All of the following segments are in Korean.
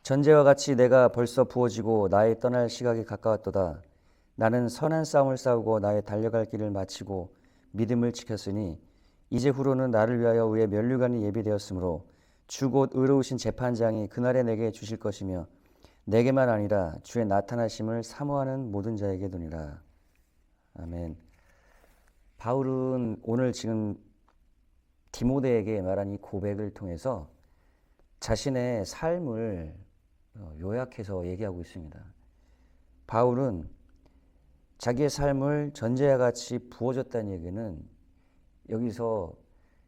전제와 같이 내가 벌써 부어지고 나의 떠날 시각이 가까웠도다. 나는 선한 싸움을 싸우고 나의 달려갈 길을 마치고 믿음을 지켰으니 이제 후로는 나를 위하여 의의 면류관이 예비되었으므로 주 곧 의로우신 재판장이 그날에 내게 주실 것이며 내게만 아니라 주의 나타나심을 사모하는 모든 자에게 도니라. 아멘. 바울은 오늘 지금 디모데에게 말한 이 고백을 통해서 자신의 삶을 요약해서 얘기하고 있습니다. 바울은 자기의 삶을 전제와 같이 부어줬다는 얘기는 여기서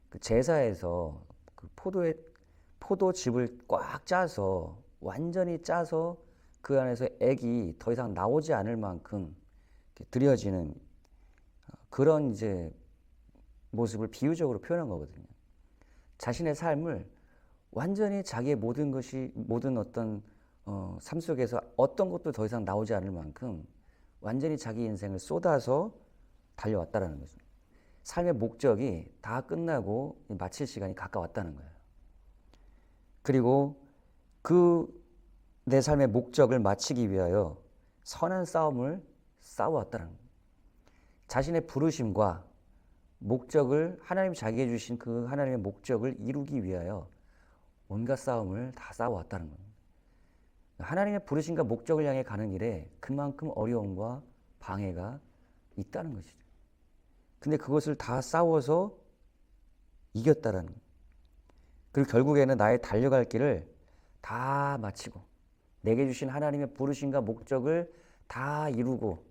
그 제사에서 그 포도즙을 꽉 짜서 완전히 짜서 그 안에서 액이 더 이상 나오지 않을 만큼 들여지는 그런 이제 모습을 비유적으로 표현한 거거든요. 자신의 삶을 완전히 자기의 모든 어떤 삶 속에서 어떤 것도 더 이상 나오지 않을 만큼 완전히 자기 인생을 쏟아서 달려왔다라는 거죠. 삶의 목적이 다 끝나고 마칠 시간이 가까웠다는 거예요. 그리고 그 내 삶의 목적을 마치기 위하여 선한 싸움을 싸워왔다는 거예요. 자신의 부르심과 목적을 하나님 자기에게 주신 그 하나님의 목적을 이루기 위하여 온갖 싸움을 다 싸워왔다는 겁니다. 하나님의 부르심과 목적을 향해 가는 길에 그만큼 어려움과 방해가 있다는 것이죠. 근데 그것을 다 싸워서 이겼다라는 거예요. 그리고 결국에는 나의 달려갈 길을 다 마치고 내게 주신 하나님의 부르심과 목적을 다 이루고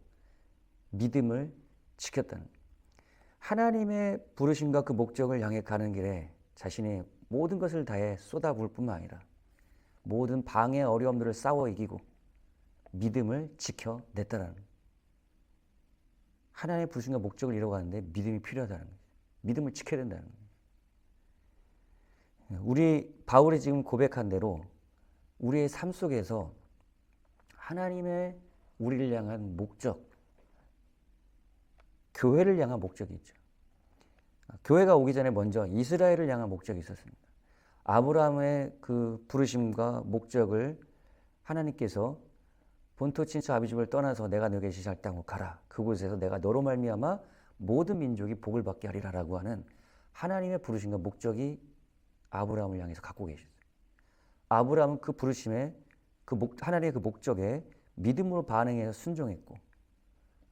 믿음을 지켰다는 거예요. 하나님의 부르심과 그 목적을 향해 가는 길에 자신의 모든 것을 다해 쏟아부을 뿐만 아니라 모든 방해 어려움들을 싸워 이기고 믿음을 지켜냈다는 거예요. 하나님의 부르심과 목적을 이뤄가는데 믿음이 필요하다는 거예요. 믿음을 지켜야 된다는 거예요. 우리 바울이 지금 고백한 대로 우리의 삶 속에서 하나님의 우리를 향한 목적, 교회를 향한 목적이 있죠. 교회가 오기 전에 먼저 이스라엘을 향한 목적이 있었습니다. 아브라함의 그 부르심과 목적을 하나님께서 본토 친척 아비 집을 떠나서 내가 너에게 지시할 땅으로 가라. 그곳에서 내가 너로 말미암아 모든 민족이 복을 받게 하리라라고 하는 하나님의 부르심과 목적이 아브라함을 향해서 갖고 계셨어요. 아브라함은 그 부르심에 하나님의 그 목적에 믿음으로 반응해서 순종했고,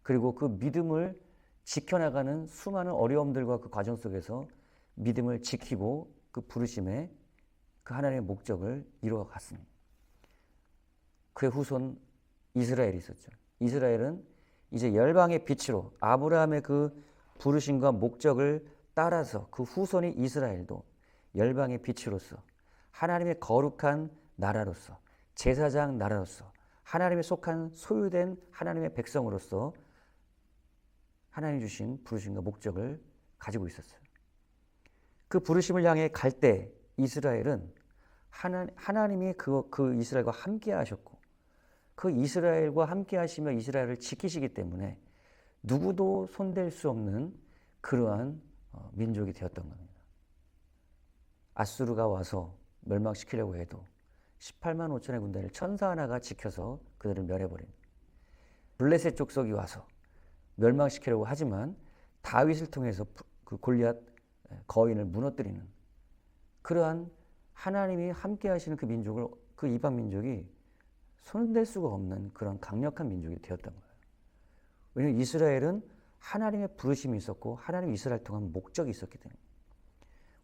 그리고 그 믿음을 지켜나가는 수많은 어려움들과 그 과정 속에서 믿음을 지키고 그 부르심에 그 하나님의 목적을 이루어갔습니다. 그의 후손 이스라엘이 있었죠. 이스라엘은 이제 열방의 빛으로 아브라함의 그 부르심과 목적을 따라서 그 후손이 이스라엘도 열방의 빛으로서 하나님의 거룩한 나라로서 제사장 나라로서 하나님의 속한 소유된 하나님의 백성으로서 하나님 주신 부르심과 목적을 가지고 있었어요. 그 부르심을 향해 갈 때 이스라엘은 하나님이 그 이스라엘과 함께 하셨고 그 이스라엘과 함께 하시며 이스라엘을 지키시기 때문에 누구도 손댈 수 없는 그러한 민족이 되었던 겁니다. 아수르가 와서 멸망시키려고 해도 18만 5천의 군대를 천사 하나가 지켜서 그들을 멸해버립니다. 블레셋 족속이 와서 멸망시키려고 하지만 다윗을 통해서 그 골리앗 거인을 무너뜨리는 그러한 하나님이 함께 하시는 그 민족을 그 이방 민족이 손댈 수가 없는 그런 강력한 민족이 되었던 거예요. 왜냐하면 이스라엘은 하나님의 부르심이 있었고 하나님 이스라엘 통한 목적이 있었기 때문에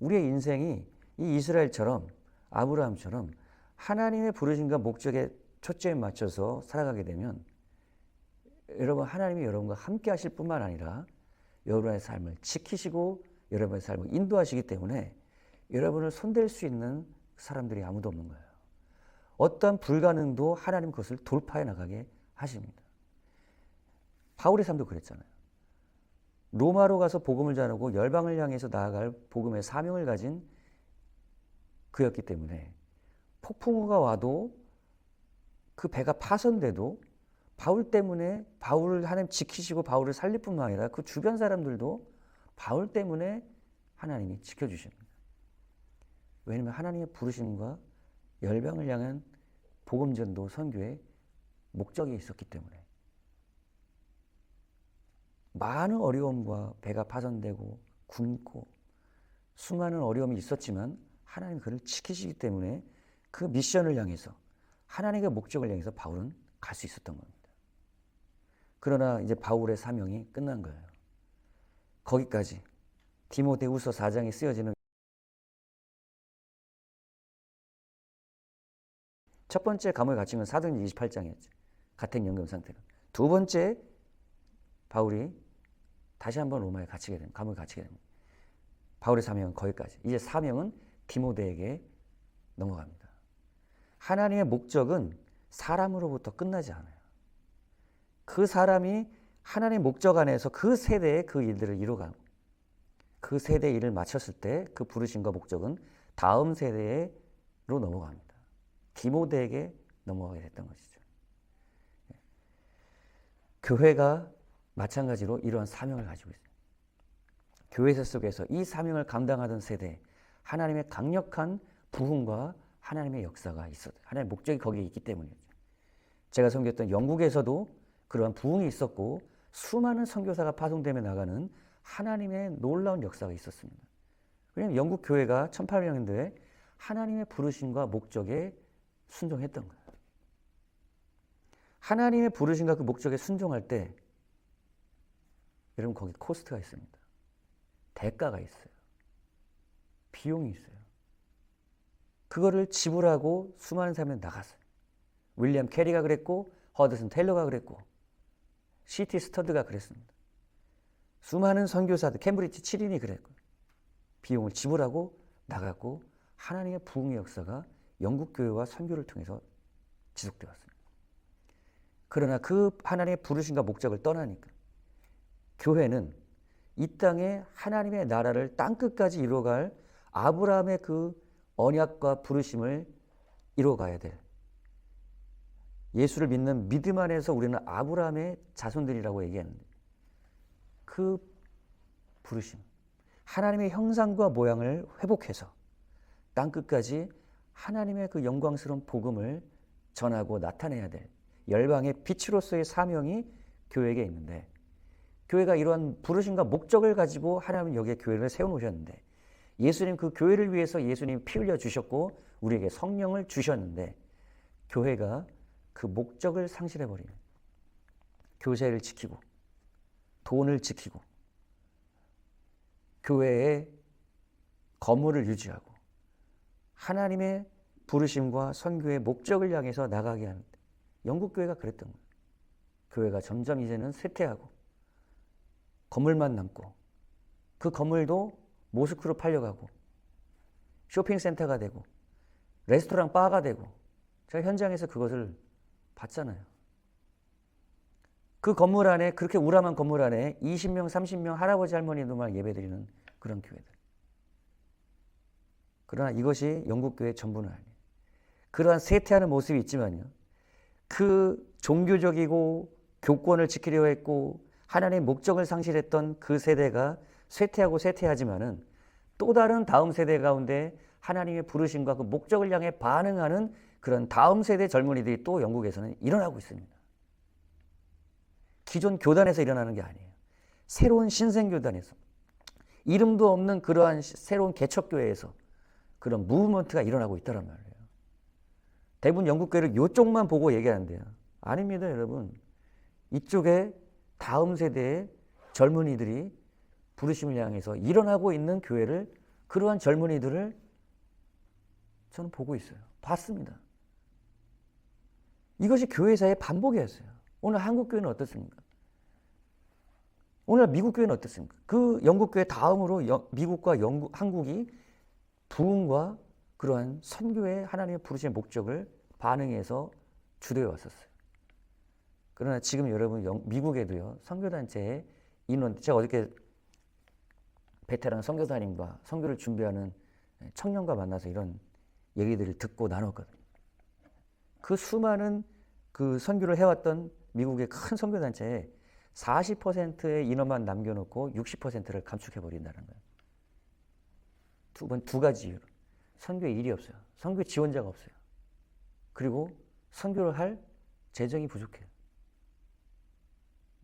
우리의 인생이 이 이스라엘처럼 아브라함처럼 하나님의 부르심과 목적에 초점에 맞춰서 살아가게 되면 여러분 하나님이 여러분과 함께 하실 뿐만 아니라 여러분의 삶을 지키시고 여러분의 삶을 인도하시기 때문에 여러분을 손댈 수 있는 사람들이 아무도 없는 거예요. 어떠한 불가능도 하나님 그것을 돌파해 나가게 하십니다. 바울의 삶도 그랬잖아요. 로마로 가서 복음을 전하고 열방을 향해서 나아갈 복음의 사명을 가진 그였기 때문에 폭풍우가 와도 그 배가 파손돼도 바울 때문에 바울을 하나님 지키시고 바울을 살릴 뿐만 아니라 그 주변 사람들도 바울 때문에 하나님이 지켜주십니다. 왜냐하면 하나님의 부르심과 열방을 향한 복음전도 선교의 목적이 있었기 때문에 많은 어려움과 배가 파손되고 굶고 수많은 어려움이 있었지만 하나님 그를 지키시기 때문에 그 미션을 향해서 하나님의 목적을 향해서 바울은 갈 수 있었던 겁니다. 그러나 이제 바울의 사명이 끝난 거예요. 거기까지 디모데후서 4장에 쓰여지는 첫 번째 감옥에 갇힌 건 사도행전 28장이었죠. 가택연금 상태로. 두 번째 바울이 다시 한번 로마에 갇히게 됩니다. 감옥에 갇히게 됩니다. 바울의 사명은 거기까지. 이제 사명은 디모데에게 넘어갑니다. 하나님의 목적은 사람으로부터 끝나지 않아요. 그 사람이 하나님의 목적 안에서 그 세대에 그 일들을 이뤄가고 그 세대의 일을 마쳤을 때 그 부르심과 목적은 다음 세대로 넘어갑니다. 디모데에게 넘어가게 됐던 것이죠. 교회가 마찬가지로 이러한 사명을 가지고 있어요. 교회 속에서 이 사명을 감당하던 세대에 하나님의 강력한 부흥과 하나님의 역사가 있었어요. 하나님의 목적이 거기에 있기 때문이죠. 제가 섬겼던 영국에서도 그러한 부흥이 있었고 수많은 선교사가 파송되며 나가는 하나님의 놀라운 역사가 있었습니다. 왜냐하면 영국 교회가 1800년대에 하나님의 부르심과 목적에 순종했던 거예요. 하나님의 부르심과 그 목적에 순종할 때 여러분 거기 코스트가 있습니다. 대가가 있어요. 비용이 있어요. 그거를 지불하고 수많은 사람이 나갔어요. 윌리엄 캐리가 그랬고 허드슨 테일러가 그랬고 C.T. 스터드가 그랬습니다. 수많은 선교사들 캠브리지 7인이 그랬고 비용을 지불하고 나갔고 하나님의 부흥의 역사가 영국 교회와 선교를 통해서 지속되었습니다. 그러나 그 하나님의 부르심과 목적을 떠나니까 교회는 이 땅에 하나님의 나라를 땅끝까지 이루어갈 아브라함의 그 언약과 부르심을 이루어가야 될 예수를 믿는 믿음 안에서 우리는 아브라함의 자손들이라고 얘기하는데 그 부르심, 하나님의 형상과 모양을 회복해서 땅끝까지 하나님의 그 영광스러운 복음을 전하고 나타내야 될 열방의 빛으로서의 사명이 교회에게 있는데 교회가 이러한 부르심과 목적을 가지고 하나님은 여기에 교회를 세워놓으셨는데 예수님 그 교회를 위해서 예수님 피 흘려 주셨고 우리에게 성령을 주셨는데 교회가 그 목적을 상실해버리는 교세를 지키고 돈을 지키고 교회의 건물을 유지하고 하나님의 부르심과 선교의 목적을 향해서 나가게 하는데 영국 교회가 그랬던 거예요. 교회가 점점 이제는 쇠퇴하고 건물만 남고 그 건물도 모스크로 팔려가고 쇼핑센터가 되고 레스토랑 바가 되고 제가 현장에서 그것을 봤잖아요. 그 건물 안에 그렇게 우람한 건물 안에 20명 30명 할아버지 할머니들만 예배드리는 그런 교회들. 그러나 이것이 영국교회의 전부는 아니에요. 그러한 쇠퇴하는 모습이 있지만요. 그 종교적이고 교권을 지키려 했고 하나님의 목적을 상실했던 그 세대가 쇠퇴하고 쇠퇴하지만은 또 다른 다음 세대 가운데 하나님의 부르심과 그 목적을 향해 반응하는 그런 다음 세대 젊은이들이 또 영국에서는 일어나고 있습니다. 기존 교단에서 일어나는 게 아니에요. 새로운 신생교단에서 이름도 없는 그러한 새로운 개척교회에서 그런 무브먼트가 일어나고 있다는 말이에요. 대부분 영국교회를 이쪽만 보고 얘기하는데요. 아닙니다, 여러분. 이쪽에 다음 세대의 젊은이들이 부르심을 향해서 일어나고 있는 교회를 그러한 젊은이들을 저는 보고 있어요. 봤습니다. 이것이 교회사의 반복이었어요. 오늘 한국 교회는 어떻습니까? 오늘 미국 교회는 어떻습니까? 그 영국 교회 다음으로 미국과 한국이 부흥과 그러한 선교의 하나님의 부르심의 목적을 반응해서 주도해 왔었어요. 그러나 지금 여러분 미국에도요 선교단체의 인원 제가 어저께 베테랑 선교사님과 선교를 준비하는 청년과 만나서 이런 얘기들을 듣고 나눴거든요. 그 수많은 그 선교를 해왔던 미국의 큰 선교단체에 40%의 인원만 남겨놓고 60%를 감축해버린다는 거예요. 두 가지 이유로. 선교에 일이 없어요. 선교 지원자가 없어요. 그리고 선교를 할 재정이 부족해요.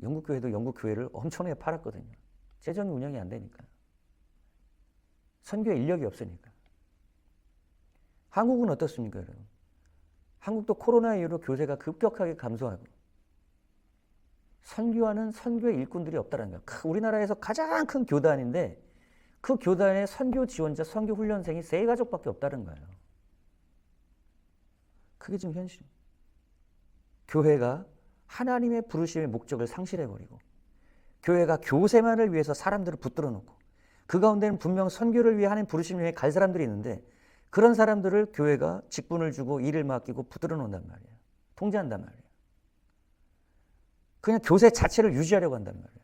영국 교회도 영국 교회를 엄청나게 팔았거든요. 재정이 운영이 안 되니까. 선교에 인력이 없으니까. 한국은 어떻습니까, 여러분? 한국도 코로나 이후로 교세가 급격하게 감소하고 선교하는 선교의 일꾼들이 없다는 거예요. 우리나라에서 가장 큰 교단인데 그 교단의 선교 지원자, 선교 훈련생이 3가족밖에 없다는 거예요. 그게 지금 현실이에요. 교회가 하나님의 부르심의 목적을 상실해버리고 교회가 교세만을 위해서 사람들을 붙들어 놓고 그 가운데는 분명 선교를 위해 하나님 부르심을 위해 갈 사람들이 있는데 그런 사람들을 교회가 직분을 주고 일을 맡기고 붙들어 놓는단 말이에요. 통제한단 말이에요. 그냥 교세 자체를 유지하려고 한단 말이에요.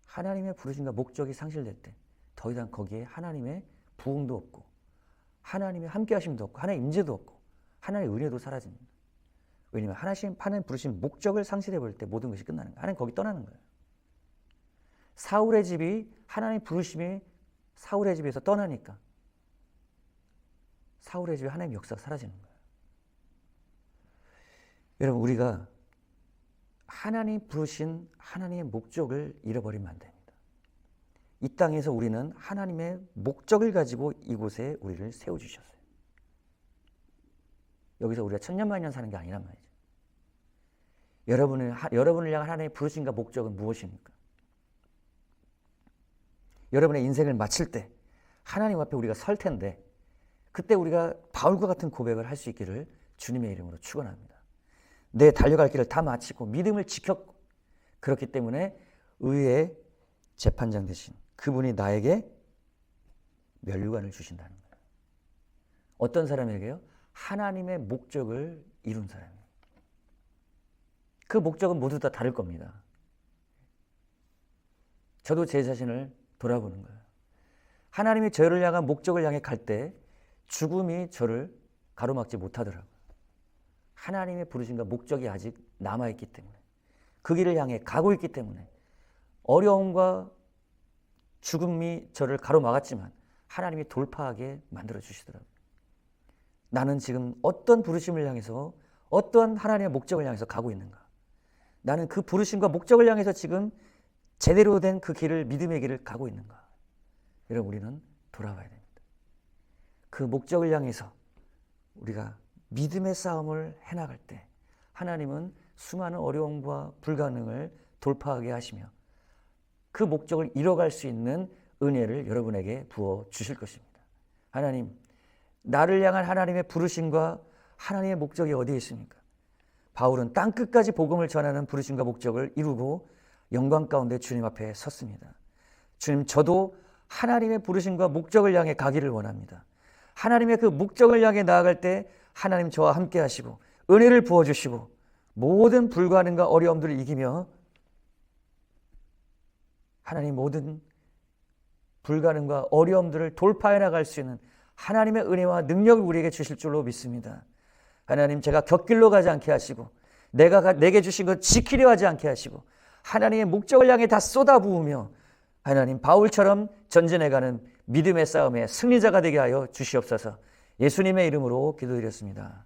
하나님의 부르심과 목적이 상실될 때 더 이상 거기에 하나님의 부흥도 없고 하나님의 함께 하심도 없고 하나님의 임재도 없고 하나님의 은혜도 사라집니다. 왜냐하면 하나님 부르신 목적을 상실해버릴 때 모든 것이 끝나는 거예요. 하나님 거기 떠나는 거예요. 사울의 집이 하나님 부르심이 사울의 집에서 떠나니까 사울의 집에 하나님의 역사가 사라지는 거예요. 여러분, 우리가 하나님 부르신 하나님의 목적을 잃어버리면 안 됩니다. 이 땅에서 우리는 하나님의 목적을 가지고 이곳에 우리를 세워주셨어요. 여기서 우리가 천년만년 사는 게 아니란 말이죠. 여러분을 향한 하나님의 부르심과 목적은 무엇입니까? 여러분의 인생을 마칠 때 하나님 앞에 우리가 설 텐데 그때 우리가 바울과 같은 고백을 할 수 있기를 주님의 이름으로 축원합니다. 내 달려갈 길을 다 마치고 믿음을 지켰고 그렇기 때문에 의의 재판장 되신 그분이 나에게 면류관을 주신다는 거예요. 어떤 사람에게요? 하나님의 목적을 이룬 사람이에요. 그 목적은 모두 다 다를 겁니다. 저도 제 자신을 돌아보는 거예요. 하나님이 저를 향한 목적을 향해 갈 때 죽음이 저를 가로막지 못하더라고요. 하나님의 부르심과 목적이 아직 남아있기 때문에 그 길을 향해 가고 있기 때문에 어려움과 죽음이 저를 가로막았지만 하나님이 돌파하게 만들어주시더라고요. 나는 지금 어떤 부르심을 향해서 어떤 하나님의 목적을 향해서 가고 있는가? 나는 그 부르심과 목적을 향해서 지금 제대로 된 그 길을 믿음의 길을 가고 있는가? 여러분, 우리는 돌아봐야 됩니다. 그 목적을 향해서 우리가 믿음의 싸움을 해나갈 때 하나님은 수많은 어려움과 불가능을 돌파하게 하시며 그 목적을 이뤄갈 수 있는 은혜를 여러분에게 부어 주실 것입니다. 하나님, 나를 향한 하나님의 부르심과 하나님의 목적이 어디에 있습니까? 바울은 땅끝까지 복음을 전하는 부르심과 목적을 이루고 영광 가운데 주님 앞에 섰습니다. 주님, 저도 하나님의 부르심과 목적을 향해 가기를 원합니다. 하나님의 그 목적을 향해 나아갈 때 하나님 저와 함께 하시고 은혜를 부어주시고 모든 불가능과 어려움들을 이기며 하나님 모든 불가능과 어려움들을 돌파해 나갈 수 있는 하나님의 은혜와 능력을 우리에게 주실 줄로 믿습니다. 하나님, 제가 곁길로 가지 않게 하시고 내게 주신 것 지키려 하지 않게 하시고 하나님의 목적을 향해 다 쏟아부으며 하나님 바울처럼 전진해가는 믿음의 싸움에 승리자가 되게 하여 주시옵소서. 예수님의 이름으로 기도드렸습니다.